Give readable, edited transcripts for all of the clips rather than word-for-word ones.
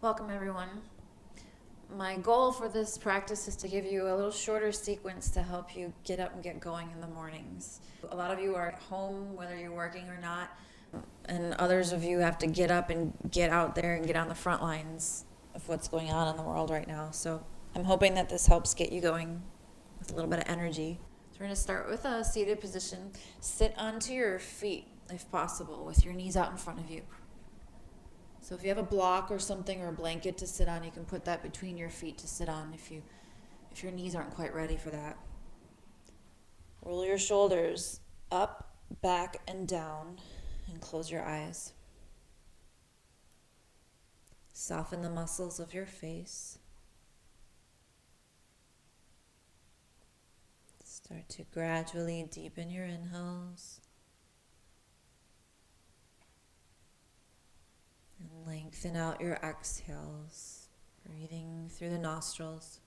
Welcome, everyone. My goal for this practice is to give you a little shorter sequence to help you get up and get going in the mornings. A lot of you are at home, whether you're working or not, and others of you have to get up and get out there and get on the front lines of what's going on in the world right now. So I'm hoping that this helps get you going with a little bit of energy. So we're going to start with a seated position. Sit onto your feet, if possible, with your knees out in front of you. So if you have a block or something or a blanket to sit on, you can put that between your feet to sit on if your knees aren't quite ready for that. Roll your shoulders up, back, and down, and close your eyes. Soften the muscles of your face. Start to gradually deepen your inhales. And lengthen out your exhales, breathing through the nostrils.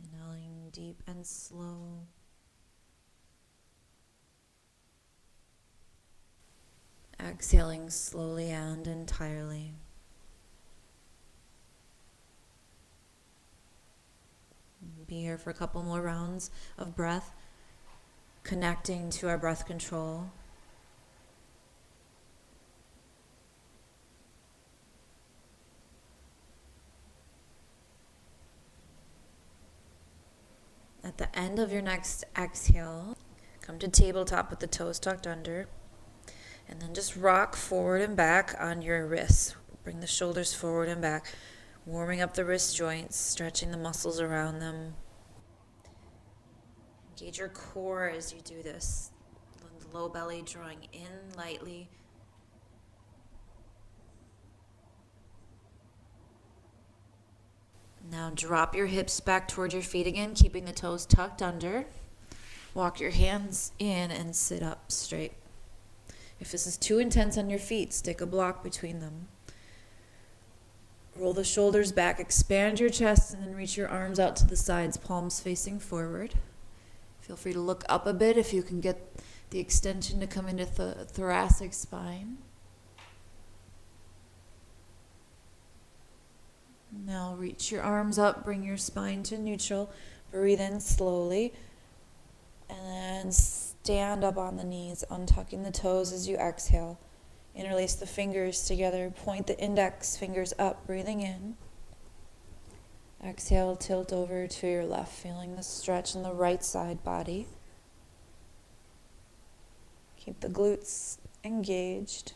Inhaling deep and slow. Exhaling slowly and entirely. Be here for a couple more rounds of breath, connecting to our breath control. At the end of your next exhale, come to tabletop with the toes tucked under, and then just rock forward and back on your wrists. Bring the shoulders forward and back, warming up the wrist joints, stretching the muscles around them. Engage your core as you do this. The low belly drawing in lightly. Now drop your hips back toward your feet again, keeping the toes tucked under. Walk your hands in and sit up straight. If this is too intense on your feet, stick a block between them. Roll the shoulders back, expand your chest, and then reach your arms out to the sides, palms facing forward. Feel free to look up a bit if you can get the extension to come into the thoracic spine. Now reach your arms up, bring your spine to neutral. Breathe in slowly. And then stand up on the knees, untucking the toes as you exhale. Interlace the fingers together. Point the index fingers up, breathing in. Exhale, tilt over to your left, feeling the stretch in the right side body. Keep the glutes engaged.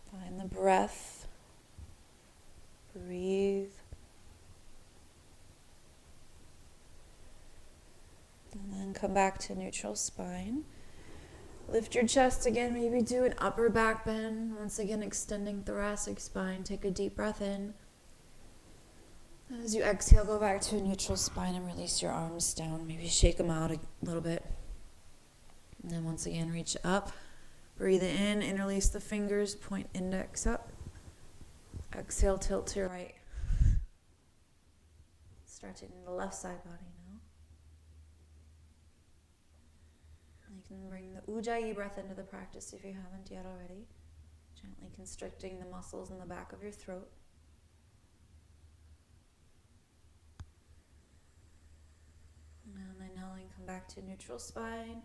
Find the breath. Breathe. And then come back to neutral spine. Lift your chest again, maybe do an upper back bend. Once again, extending thoracic spine. Take a deep breath in. As you exhale, go back to a neutral spine and release your arms down. Maybe shake them out a little bit. And then once again, reach up. Breathe in, interlace the fingers, point index up. Exhale, tilt to your right. Stretching the left side body now. You can bring the Ujjayi breath into the practice if you haven't yet already. Gently constricting the muscles in the back of your throat. And inhaling, come back to neutral spine.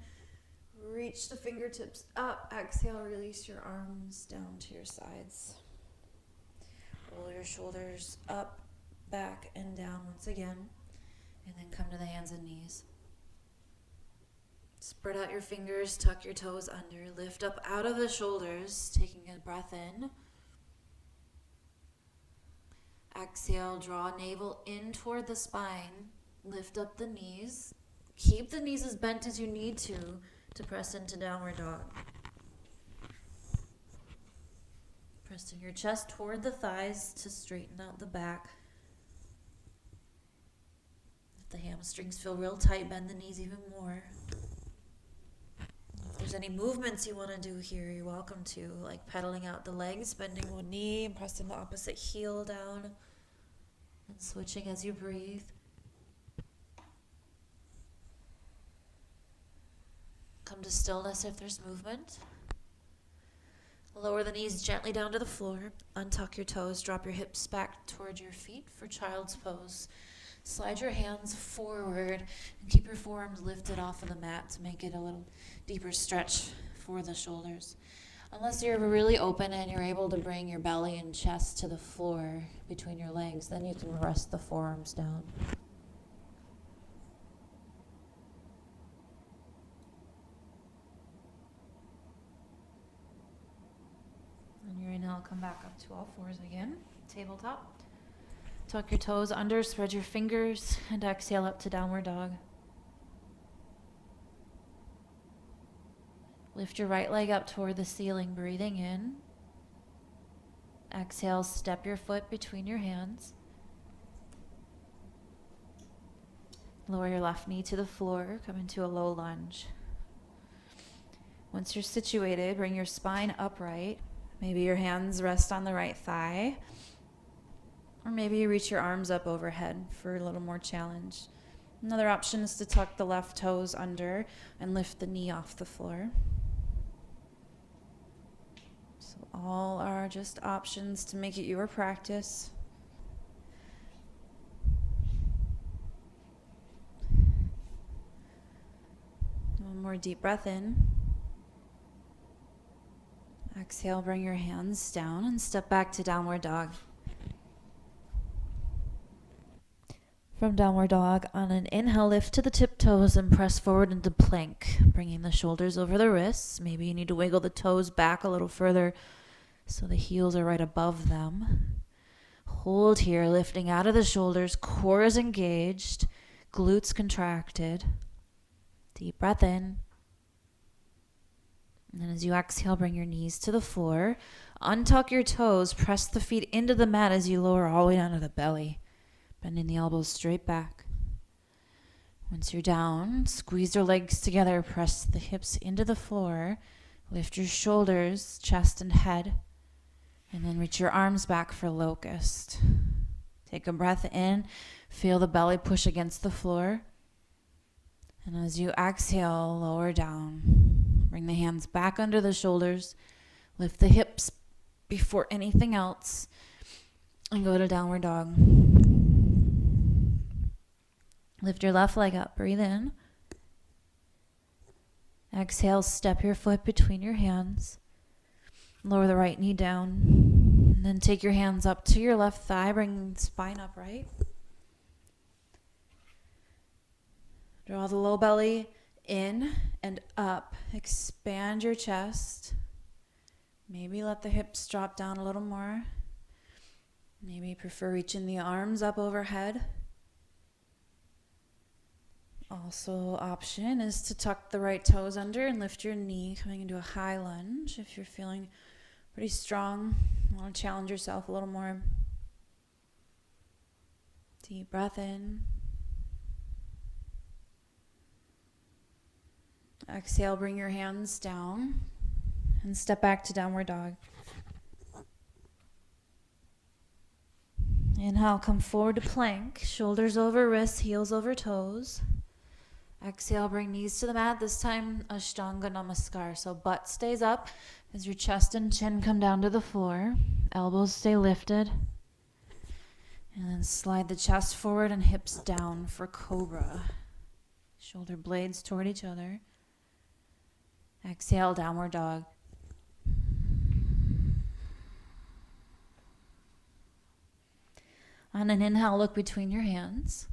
Reach the fingertips up. Exhale, release your arms down to your sides. Roll your shoulders up, back, and down once again. And then come to the hands and knees. Spread out your fingers, tuck your toes under. Lift up out of the shoulders, taking a breath in. Exhale, draw navel in toward the spine. Lift up the knees. Keep the knees as bent as you need to press into downward dog. Pressing your chest toward the thighs to straighten out the back. If the hamstrings feel real tight, bend the knees even more. If there's any movements you want to do here, you're welcome to, like pedaling out the legs, bending one knee, and pressing the opposite heel down, and switching as you breathe. Come to stillness if there's movement. Lower the knees gently down to the floor. Untuck your toes. Drop your hips back toward your feet for child's pose. Slide your hands forward and keep your forearms lifted off of the mat to make it a little deeper stretch for the shoulders. Unless you're really open and you're able to bring your belly and chest to the floor between your legs, then you can rest the forearms down. On your inhale, come back up to all fours again. Tabletop. Tuck your toes under, spread your fingers, and exhale up to downward dog. Lift your right leg up toward the ceiling, breathing in. Exhale, step your foot between your hands. Lower your left knee to the floor, come into a low lunge. Once you're situated, bring your spine upright. Maybe your hands rest on the right thigh. Or maybe you reach your arms up overhead for a little more challenge. Another option is to tuck the left toes under and lift the knee off the floor. So all are just options to make it your practice. One more deep breath in. Exhale, bring your hands down and step back to downward dog. From downward dog, on an inhale, lift to the tiptoes and press forward into plank, bringing the shoulders over the wrists. Maybe you need to wiggle the toes back a little further so the heels are right above them. Hold here, lifting out of the shoulders, core is engaged, glutes contracted. Deep breath in. And then as you exhale, bring your knees to the floor. Untuck your toes, press the feet into the mat as you lower all the way down to the belly. Bending the elbows straight back. Once you're down, squeeze your legs together, press the hips into the floor, lift your shoulders, chest and head, and then reach your arms back for locust. Take a breath in, feel the belly push against the floor, and as you exhale, lower down. Bring the hands back under the shoulders, lift the hips before anything else, and go to downward dog. Lift your left leg up, breathe in. Exhale, step your foot between your hands. Lower the right knee down. And then take your hands up to your left thigh, bring the spine upright. Draw the low belly in and up. Expand your chest. Maybe let the hips drop down a little more. Maybe prefer reaching the arms up overhead. Also, option is to tuck the right toes under and lift your knee, coming into a high lunge. If you're feeling pretty strong, you want to challenge yourself a little more. Deep breath in. Exhale, bring your hands down and step back to downward dog. Inhale, come forward to plank, shoulders over wrists, heels over toes. Exhale, bring knees to the mat, this time Ashtanga Namaskar. So butt stays up as your chest and chin come down to the floor. Elbows stay lifted. And then slide the chest forward and hips down for Cobra. Shoulder blades toward each other. Exhale, downward dog. On an inhale, look between your hands.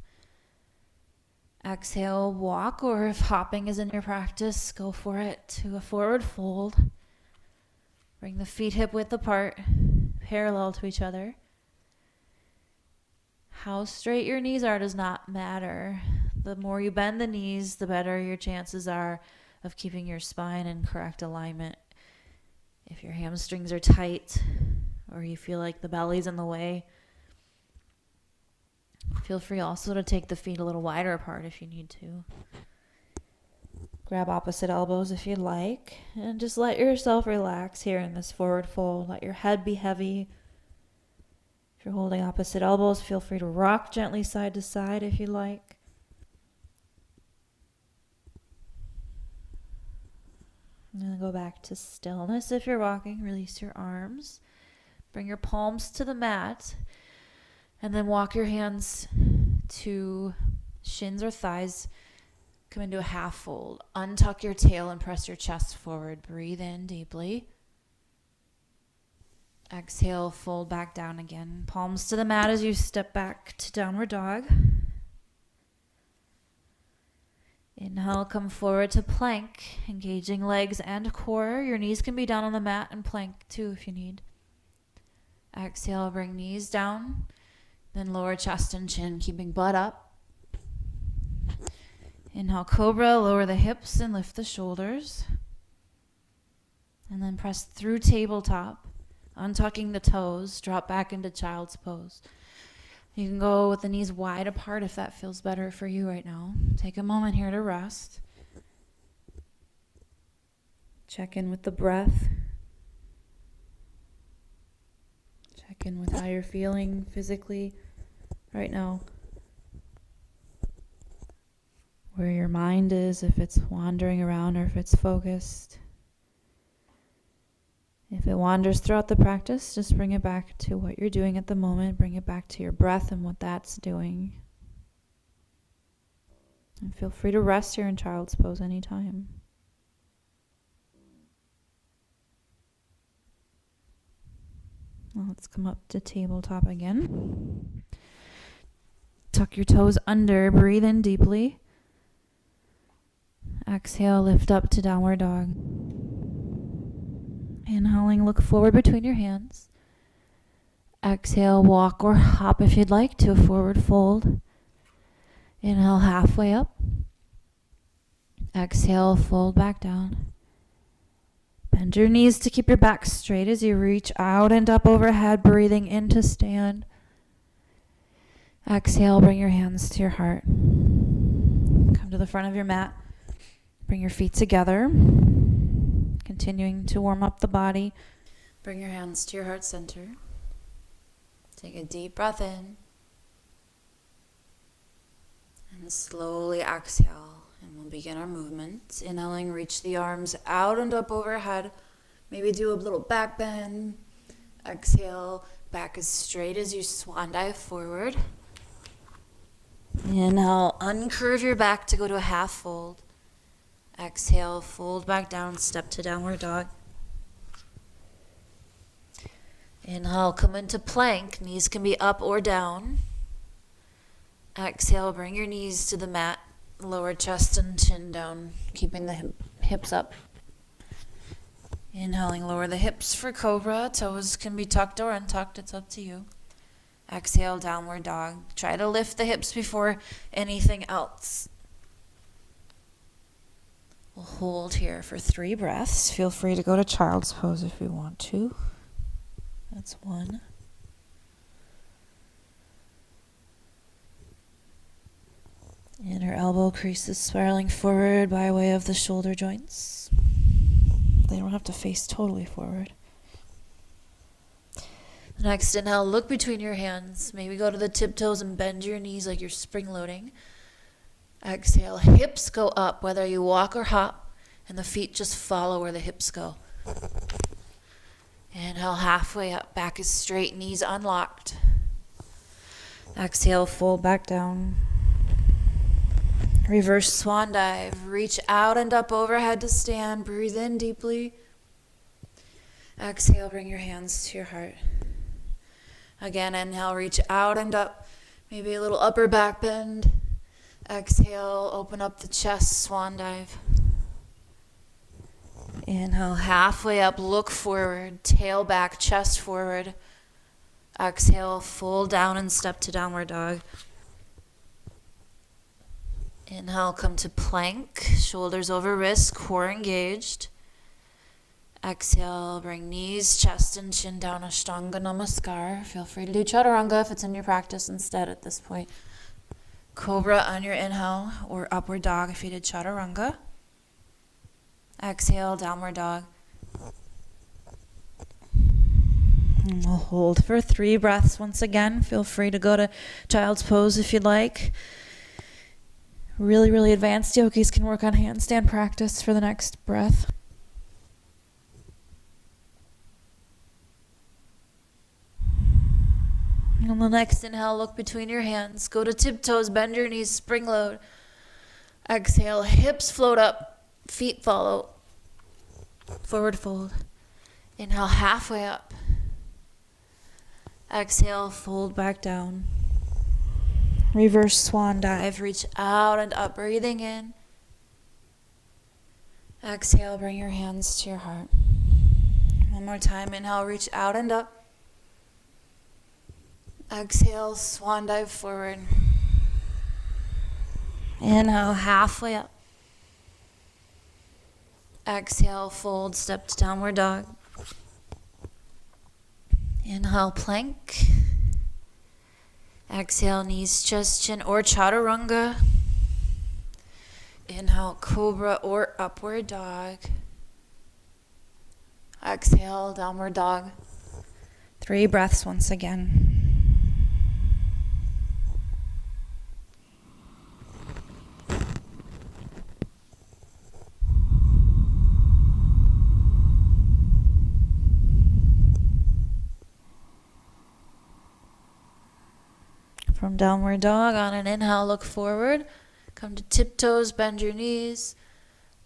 Exhale, walk, or if hopping is in your practice, go for it to a forward fold. Bring the feet hip width apart, parallel to each other. How straight your knees are does not matter. The more you bend the knees, the better your chances are of keeping your spine in correct alignment. If your hamstrings are tight or you feel like the belly's in the way, feel free also to take the feet a little wider apart if you need to. Grab opposite elbows if you'd like, and just let yourself relax here in this forward fold. Let your head be heavy. If you're holding opposite elbows, feel free to rock gently side to side if you like. And then go back to stillness. If you're walking, release your arms. Bring your palms to the mat. And then walk your hands to shins or thighs. Come into a half fold. Untuck your tail and press your chest forward. Breathe in deeply. Exhale, fold back down again. Palms to the mat as you step back to downward dog. Inhale, come forward to plank, engaging legs and core. Your knees can be down on the mat and plank too if you need. Exhale, bring knees down, then lower chest and chin, keeping butt up. Inhale, cobra, lower the hips and lift the shoulders. And then press through tabletop, untucking the toes, drop back into child's pose. You can go with the knees wide apart if that feels better for you right now. Take a moment here to rest. Check in with the breath. Check in with how you're feeling physically right now. Where your mind is, if it's wandering around or if it's focused. If it wanders throughout the practice, just bring it back to what you're doing at the moment. Bring it back to your breath and what that's doing. And feel free to rest here in child's pose anytime. Now let's come up to tabletop again. Tuck your toes under. Breathe in deeply. Exhale, lift up to downward dog. Inhaling, look forward between your hands. Exhale, walk or hop if you'd like to a forward fold. Inhale, halfway up. Exhale, fold back down. Bend your knees to keep your back straight as you reach out and up overhead, breathing into stand. Exhale, bring your hands to your heart. Come to the front of your mat. Bring your feet together. Continuing to warm up the body. Bring your hands to your heart center. Take a deep breath in. And slowly exhale. And we'll begin our movement. Inhaling, reach the arms out and up overhead. Maybe do a little back bend. Exhale, back as straight as you swan dive forward. Inhale, uncurve your back to go to a half fold. Exhale, fold back down, step to downward dog. Inhale, come into plank. Knees can be up or down. Exhale, bring your knees to the mat. Lower chest and chin down, keeping the hips up. Inhaling, lower the hips for cobra. Toes can be tucked or untucked. It's up to you. Exhale, downward dog. Try to lift the hips before anything else. We'll hold here for 3 breaths. Feel free to go to child's pose if you want to. That's 1. Inner elbow creases spiraling forward by way of the shoulder joints. They don't have to face totally forward. Next, inhale, look between your hands. Maybe go to the tiptoes and bend your knees like you're spring loading. Exhale, hips go up, whether you walk or hop, and the feet just follow where the hips go. Inhale, halfway up, back is straight, knees unlocked. Exhale, fold back down. Reverse swan dive, reach out and up overhead to stand, breathe in deeply. Exhale, bring your hands to your heart. Again, inhale, reach out and up, maybe a little upper back bend. Exhale, open up the chest, swan dive. Inhale, halfway up, look forward, tail back, chest forward. Exhale, fold down and step to downward dog. Inhale, come to plank, shoulders over wrists, core engaged. Exhale, bring knees, chest, and chin down, Ashtanga Namaskar. Feel free to do Chaturanga if it's in your practice instead at this point. Cobra on your inhale, or upward dog if you did Chaturanga. Exhale, downward dog. And we'll hold for 3 breaths once again. Feel free to go to child's pose if you'd like. Really, really advanced yogis can work on handstand practice for the next breath. On the next inhale, look between your hands. Go to tiptoes, bend your knees, spring load. Exhale, hips float up, feet follow. Forward fold. Inhale, halfway up. Exhale, fold back down. Reverse swan dive, reach out and up, breathing in. Exhale, bring your hands to your heart. One more time, inhale, reach out and up. Exhale, swan dive forward. Inhale, halfway up. Exhale, fold, step to downward dog. Inhale, plank. Exhale, knees, chest, chin, or chaturanga. Inhale, cobra or upward dog. Exhale, downward dog. 3 breaths once again. From downward dog, on an inhale, look forward. Come to tiptoes, bend your knees.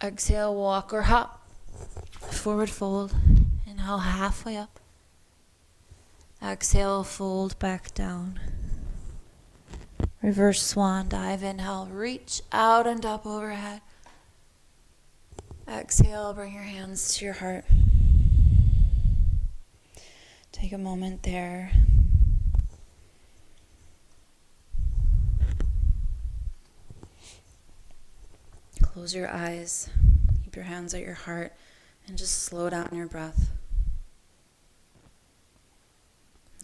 Exhale, walk or hop. Forward fold. Inhale, halfway up. Exhale, fold back down. Reverse swan dive. Inhale, reach out and up overhead. Exhale, bring your hands to your heart. Take a moment there. Close your eyes, keep your hands at your heart, and just slow down your breath.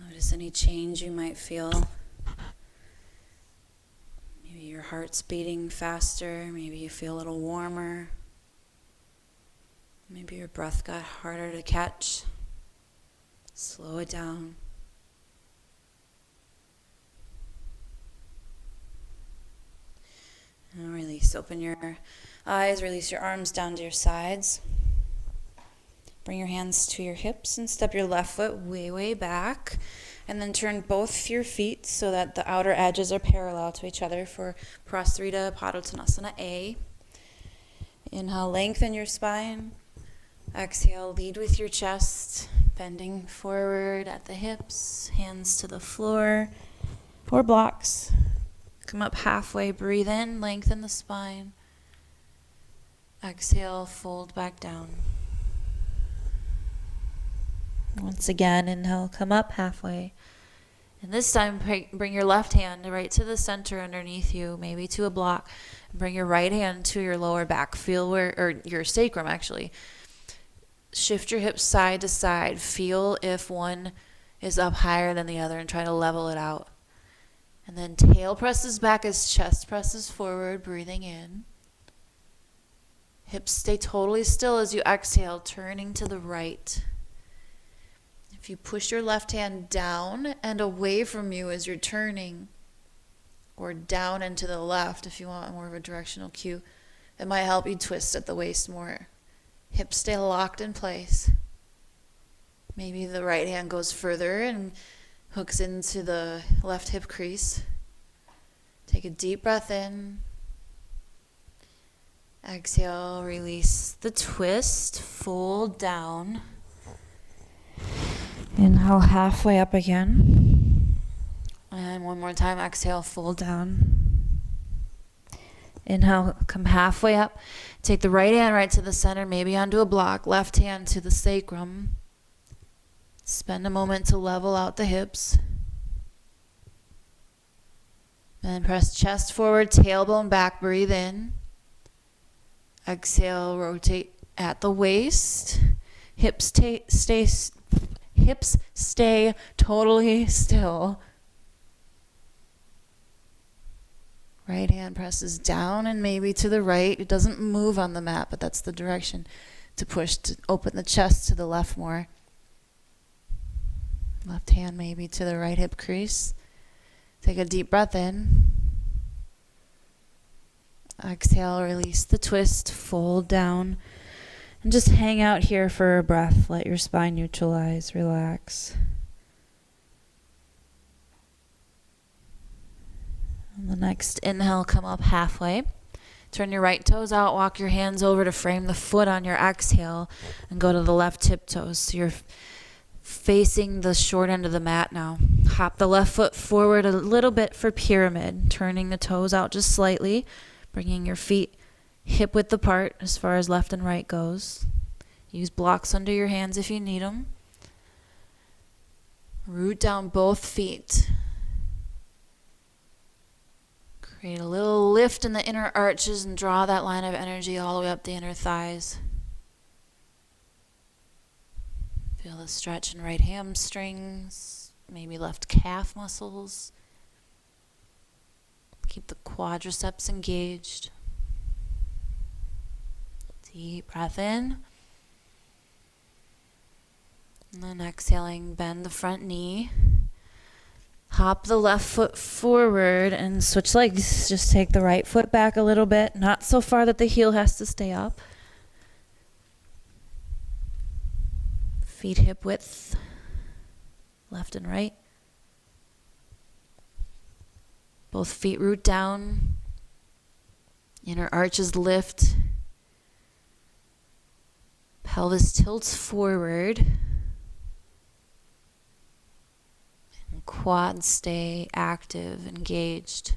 Notice any change you might feel. Maybe your heart's beating faster, maybe you feel a little warmer. Maybe your breath got harder to catch. Slow it down. And release. Open your eyes, release your arms down to your sides. Bring your hands to your hips and step your left foot way, way back. And then turn both your feet so that the outer edges are parallel to each other for Prasarita Padottanasana A. Inhale, lengthen your spine. Exhale, lead with your chest, bending forward at the hips, hands to the floor, or blocks. Come up halfway, breathe in, lengthen the spine. Exhale, fold back down. Once again, inhale, come up halfway. And this time, bring your left hand right to the center underneath you, maybe to a block. Bring your right hand to your lower back. Feel where, or your sacrum actually. Shift your hips side to side. Feel if one is up higher than the other and try to level it out. And then tail presses back as chest presses forward, breathing in. Hips stay totally still as you exhale, turning to the right. If you push your left hand down and away from you as you're turning, or down and to the left if you want more of a directional cue, it might help you twist at the waist more. Hips stay locked in place. Maybe the right hand goes further and hooks into the left hip crease. Take a deep breath in. Exhale, release the twist, fold down. Inhale, halfway up again. And one more time, exhale, fold down. Inhale, come halfway up. Take the right hand right to the center, maybe onto a block. Left hand to the sacrum. Spend a moment to level out the hips. Then press chest forward, tailbone back, breathe in. Exhale, rotate at the waist. Hips stay totally still. Right hand presses down and maybe to the right. It doesn't move on the mat, but that's the direction to push to open the chest to the left more. Left hand maybe to the right hip crease. Take a deep breath in. Exhale, release the twist, fold down, and just hang out here for a breath. Let your spine neutralize, relax. On the next inhale, come up halfway. Turn your right toes out, walk your hands over to frame the foot on your exhale, and go to the left tiptoes. So you're facing the short end of the mat now. Hop the left foot forward a little bit for pyramid, turning the toes out just slightly, bringing your feet hip width apart as far as left and right goes. Use blocks under your hands if you need them. Root down both feet. Create a little lift in the inner arches and draw that line of energy all the way up the inner thighs. Feel the stretch in right hamstrings, maybe left calf muscles. Keep the quadriceps engaged. Deep breath in. And then exhaling, bend the front knee. Hop the left foot forward and switch legs. Just take the right foot back a little bit, not so far that the heel has to stay up. Feet hip width, left and right. Both feet root down. Inner arches lift. Pelvis tilts forward. And quads stay active, engaged.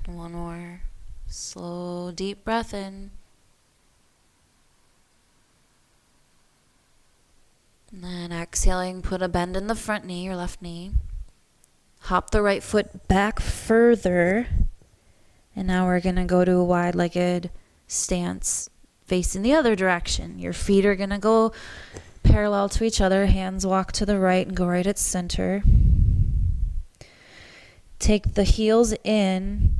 One more. Slow, deep breath in. And then exhaling, put a bend in the front knee, your left knee. Hop the right foot back further. And now we're going to go to a wide-legged stance facing the other direction. Your feet are going to go parallel to each other. Hands walk to the right and go right at center. Take the heels in.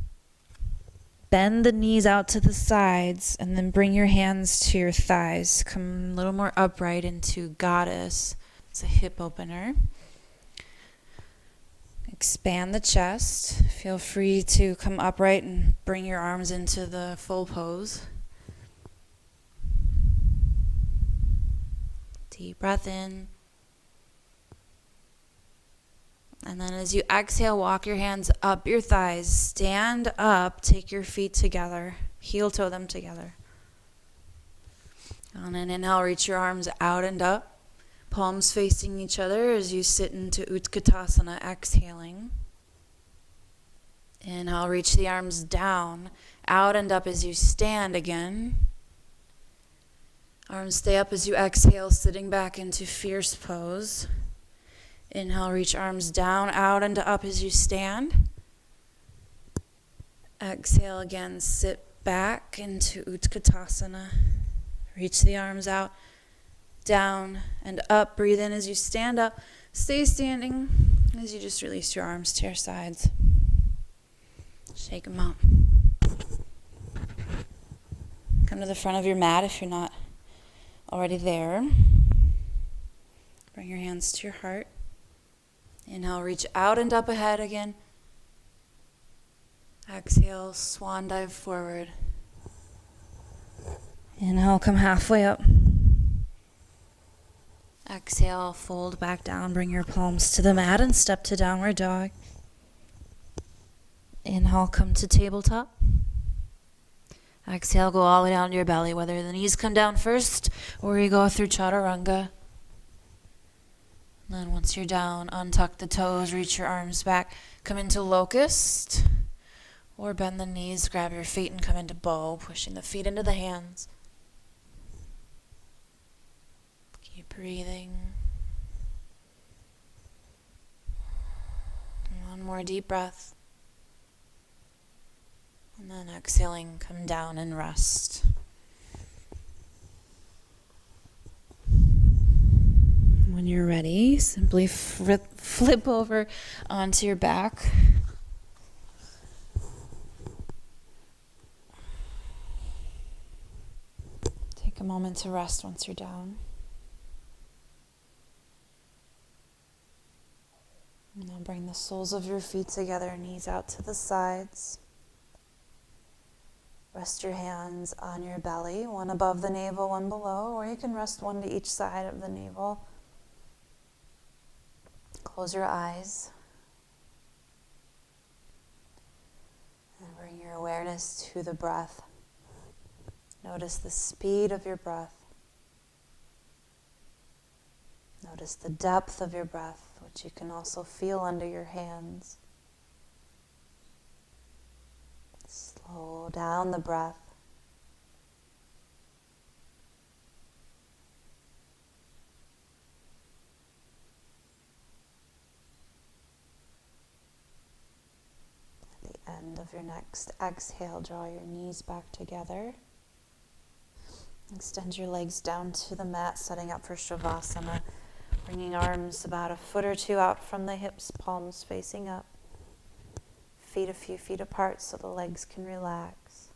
Bend the knees out to the sides and then bring your hands to your thighs. Come a little more upright into goddess. It's a hip opener. Expand the chest. Feel free to come upright and bring your arms into the full pose. Deep breath in. And then as you exhale, walk your hands up your thighs. Stand up, take your feet together. Heel toe them together. On an inhale, reach your arms out and up. Palms facing each other as you sit into Utkatasana, exhaling. Inhale, reach the arms down, out and up as you stand again. Arms stay up as you exhale, sitting back into fierce pose. Inhale, reach arms down, out, and up as you stand. Exhale again, sit back into Utkatasana. Reach the arms out, down, and up. Breathe in as you stand up. Stay standing as you just release your arms to your sides. Shake them out. Come to the front of your mat if you're not already there. Bring your hands to your heart. Inhale, reach out and up ahead again. Exhale, swan dive forward. Inhale, come halfway up. Exhale, fold back down. Bring your palms to the mat and step to downward dog. Inhale, come to tabletop. Exhale, go all the way down to your belly, whether the knees come down first or you go through chaturanga. Then once you're down, untuck the toes, reach your arms back, come into locust, or bend the knees, grab your feet and come into bow, pushing the feet into the hands. Keep breathing. One more deep breath. And then exhaling, come down and rest. When you're ready, simply flip over onto your back. Take a moment to rest once you're down. Now bring the soles of your feet together, knees out to the sides. Rest your hands on your belly, one above the navel, one below, or you can rest one to each side of the navel. Close your eyes and bring your awareness to the breath. Notice the speed of your breath. Notice the depth of your breath, which you can also feel under your hands. Slow down the breath. At the end of your next exhale, draw your knees back together. Extend your legs down to the mat, setting up for Shavasana. Bringing arms about a foot or two out from the hips, palms facing up. Feet a few feet apart so the legs can relax.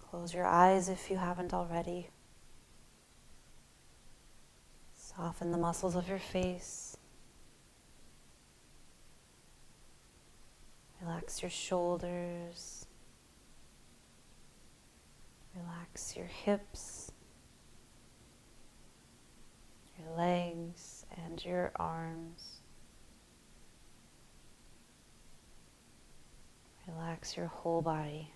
Close your eyes if you haven't already. Soften the muscles of your face. Relax your shoulders. Relax your hips, your legs, and your arms. Relax your whole body.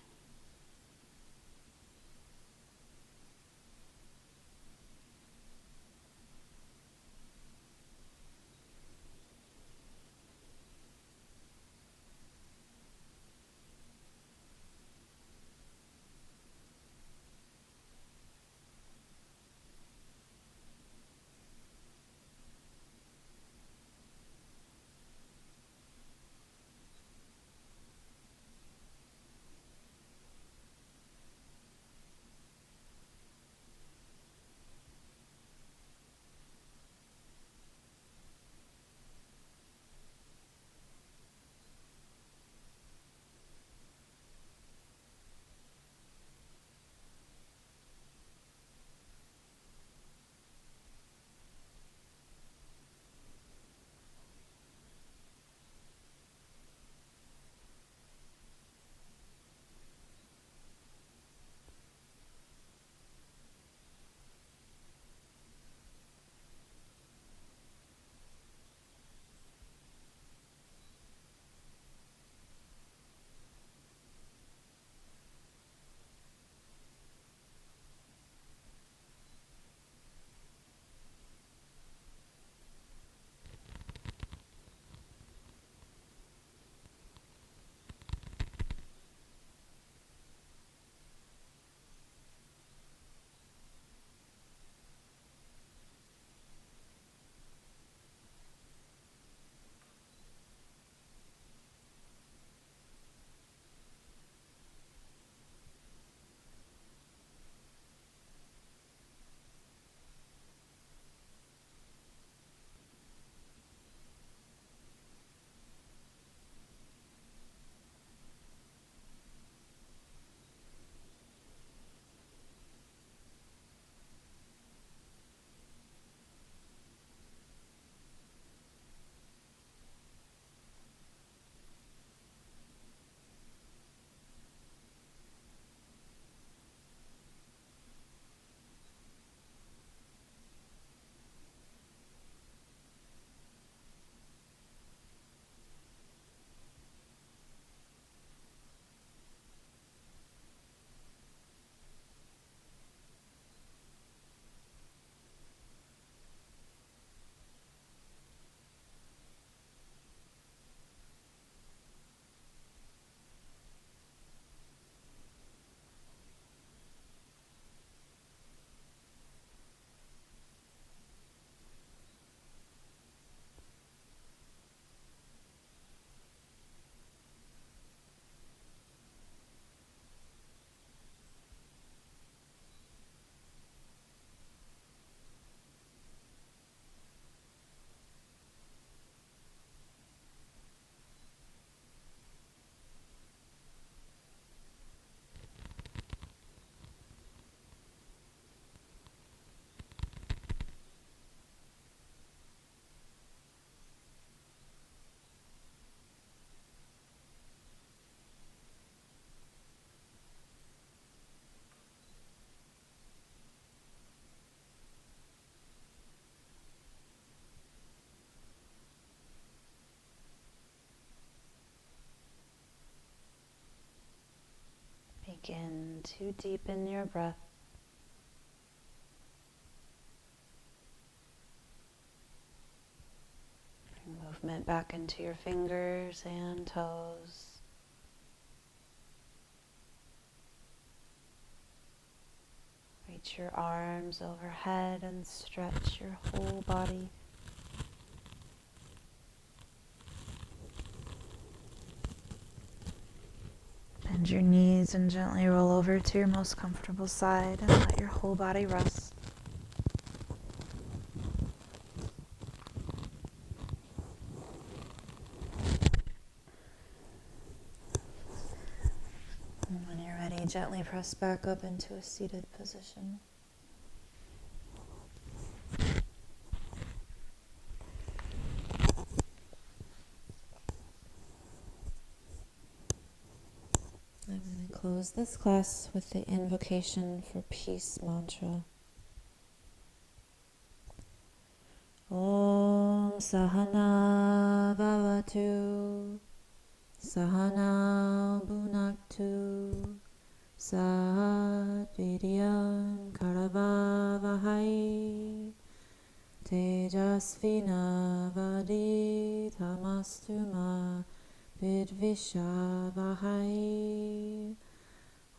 Begin to deepen your breath. Bring movement back into your fingers and toes. Reach your arms overhead and stretch your whole body. Bend your knees and gently roll over to your most comfortable side and let your whole body rest. And when you're ready, gently press back up into a seated position. I'm going to close this class with the invocation for peace mantra. Om Sahana Bhavatu Sahana Bhunaktu Sat Vidyam Karavavahai Tejasvina Vaditamastu Ma Vidvishavahai.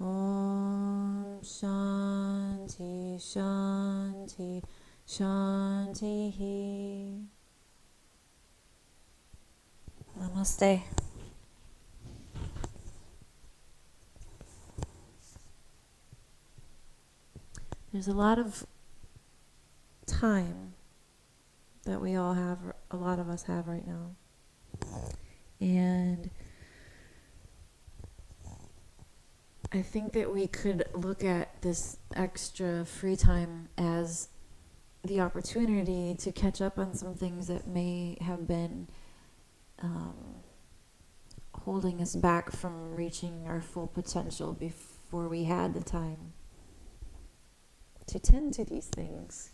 Om Shanti Shanti Shanti. Namaste. There's a lot of time that we all have, a lot of us have right now. And I think that we could look at this extra free time as the opportunity to catch up on some things that may have been holding us back from reaching our full potential before we had the time to tend to these things.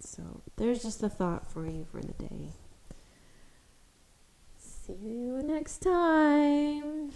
So there's just a thought for you for the day. See you next time.